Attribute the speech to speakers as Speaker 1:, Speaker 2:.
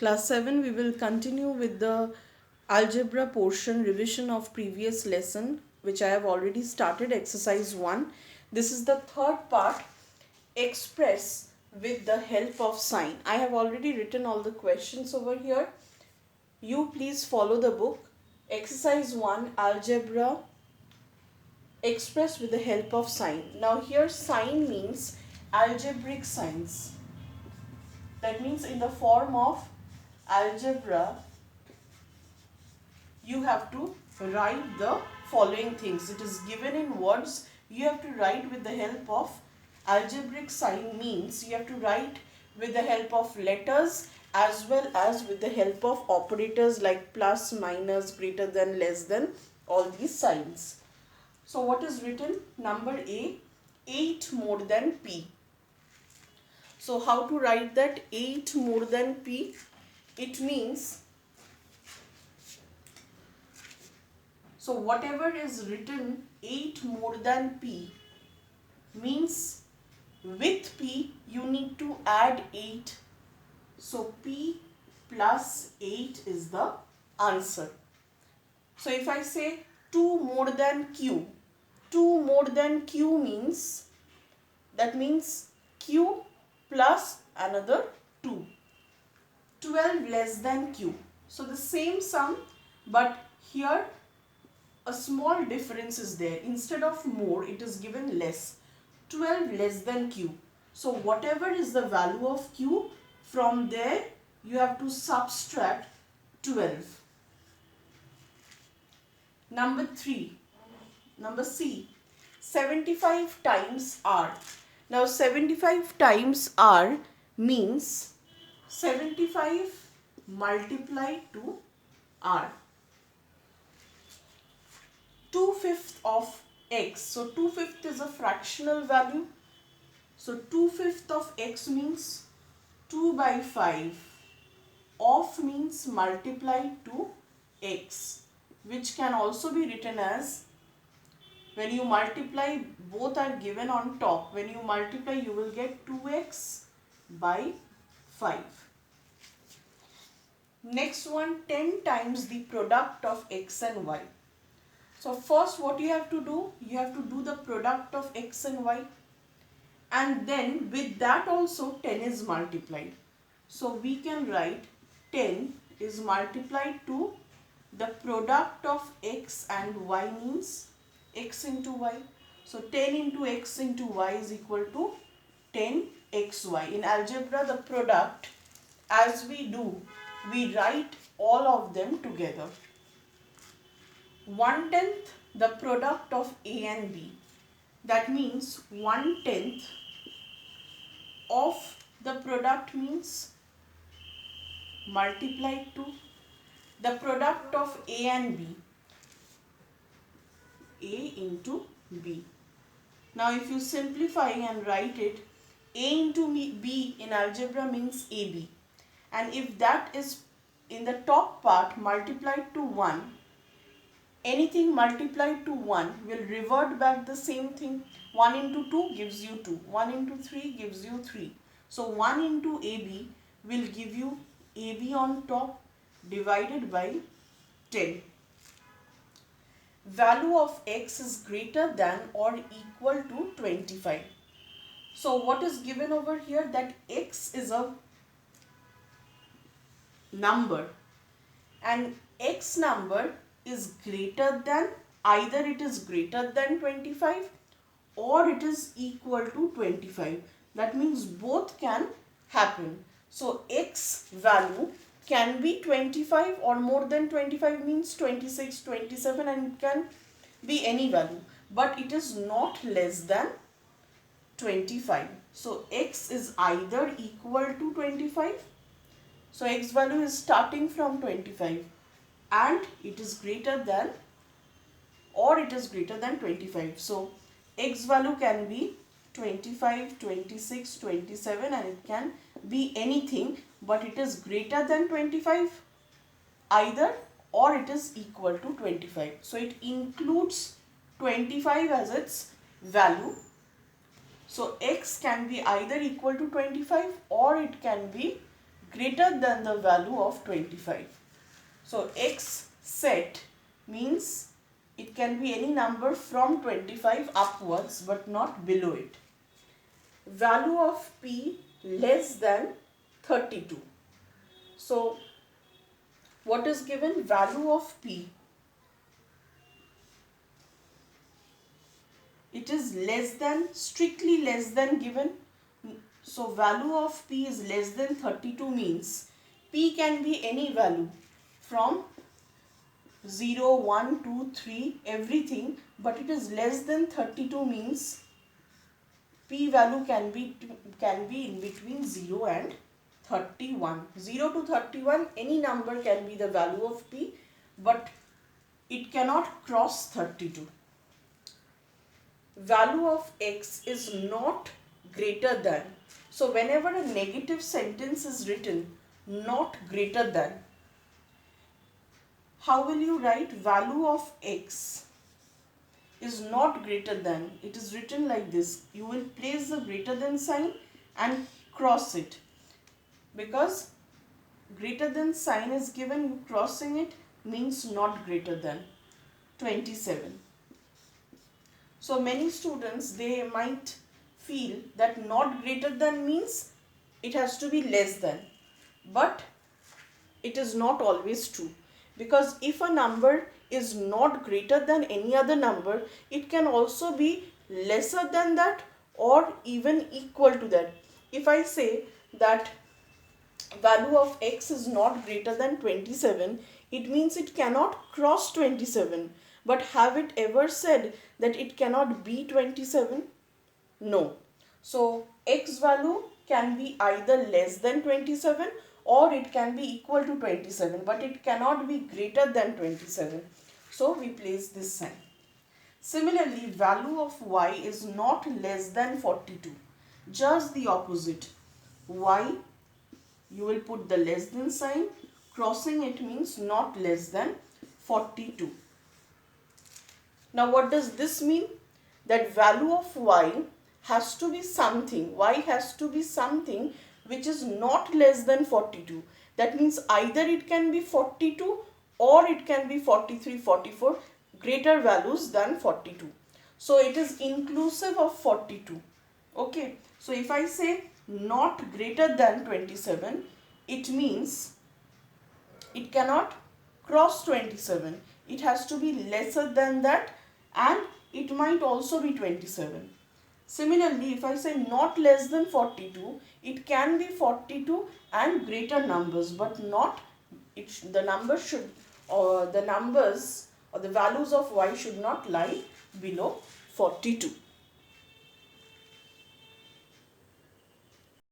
Speaker 1: Class 7, we will continue with the algebra portion revision of previous lesson, which I have already started, exercise 1. This is the third part, express with the help of sign. I have already written all the questions over here. You please follow the book. Exercise 1, algebra, express with the help of sign. Now here sign means algebraic signs. That means in the form of algebra, you have to write the following things. It is given in words. You have to write with the help of algebraic sign, means you have to write with the help of letters as well as with the help of operators like plus, minus, greater than, less than, all these signs. So what is written? Number A, 8 more than P. So how to write that 8 more than P? It means, so whatever is written 8 more than P means with P you need to add 8. So P plus 8 is the answer. So if I say 2 more than Q, 2 more than Q means, that means Q plus another 2. 12 less than Q. So the same sum, but here a small difference is there. Instead of more, it is given less. 12 less than Q. So whatever is the value of Q, from there you have to subtract 12. Number C, 75 times R. Now 75 times R means 75 multiplied to R. 2/5 of x. So 2/5 is a fractional value. So 2/5 of x means 2 by 5. Of means multiplied to x, which can also be written as, when you multiply, both are given on top. When you multiply, you will get 2x by 5. Next one, 10 times the product of x and y. So first what you have to do, you have to do the product of x and y, and then with that also 10 is multiplied. So we can write 10 is multiplied to the product of x and y, means x into y. So 10 into x into y is equal to 10xy. In algebra, the product, as we do, we write all of them together. 1/10 the product of A and B. That means 1/10 of the product means multiplied to the product of A and B. A into B. Now if you simplify and write it, A into B in algebra means AB. And if that is in the top part multiplied to 1, anything multiplied to 1 will revert back the same thing. 1 into 2 gives you 2. 1 into 3 gives you 3. So 1 into AB will give you AB on top divided by 10. Value of x is greater than or equal to 25. So what is given over here? That x is a number, and x number is greater than, either it is greater than 25 or it is equal to 25. That means both can happen. So x value can be 25 or more than 25, means 26, 27, and it can be any value, but it is not less than 25. So x is either equal to 25, so x value is starting from 25, and it is greater than, or it is greater than 25. So x value can be 25, 26, 27, and it can be anything, but it is greater than 25 either, or it is equal to 25. So it includes 25 as its value. So x can be either equal to 25 or it can be greater than the value of 25. So x set means it can be any number from 25 upwards but not below it. Value of p less than 32. So what is given? Value of p. It is less than, strictly less than given. So value of p is less than 32 means p can be any value from 0, 1, 2, 3, everything, but it is less than 32 means p value can be in between 0 and 31. 0 to 31, any number can be the value of p, but it cannot cross 32. Value of x is not greater than. So whenever a negative sentence is written, not greater than, how will you write? Value of x is not greater than. It is written like this. You will place the greater than sign and cross it, because greater than sign is given, you crossing it means not greater than 27. So many students, they might feel that not greater than means it has to be less than, but it is not always true, because if a number is not greater than any other number, it can also be lesser than that or even equal to that. If I say that value of x is not greater than 27, it means it cannot cross 27. But have it ever said that it cannot be 27? No. So x value can be either less than 27 or it can be equal to 27, but it cannot be greater than 27. So we place this sign. Similarly, value of y is not less than 42. Just the opposite. Y, you will put the less than sign. Crossing it means not less than 42. Now what does this mean? That value of y has to be something. Y has to be something which is not less than 42. That means either it can be 42 or it can be 43, 44, greater values than 42. So it is inclusive of 42. Okay. So if I say not greater than 27, it means it cannot cross 27. It has to be lesser than that, and it might also be 27. Similarly, if I say not less than 42, it can be 42 and greater numbers, but not, the numbers should, or the numbers or the values of y should not lie below 42.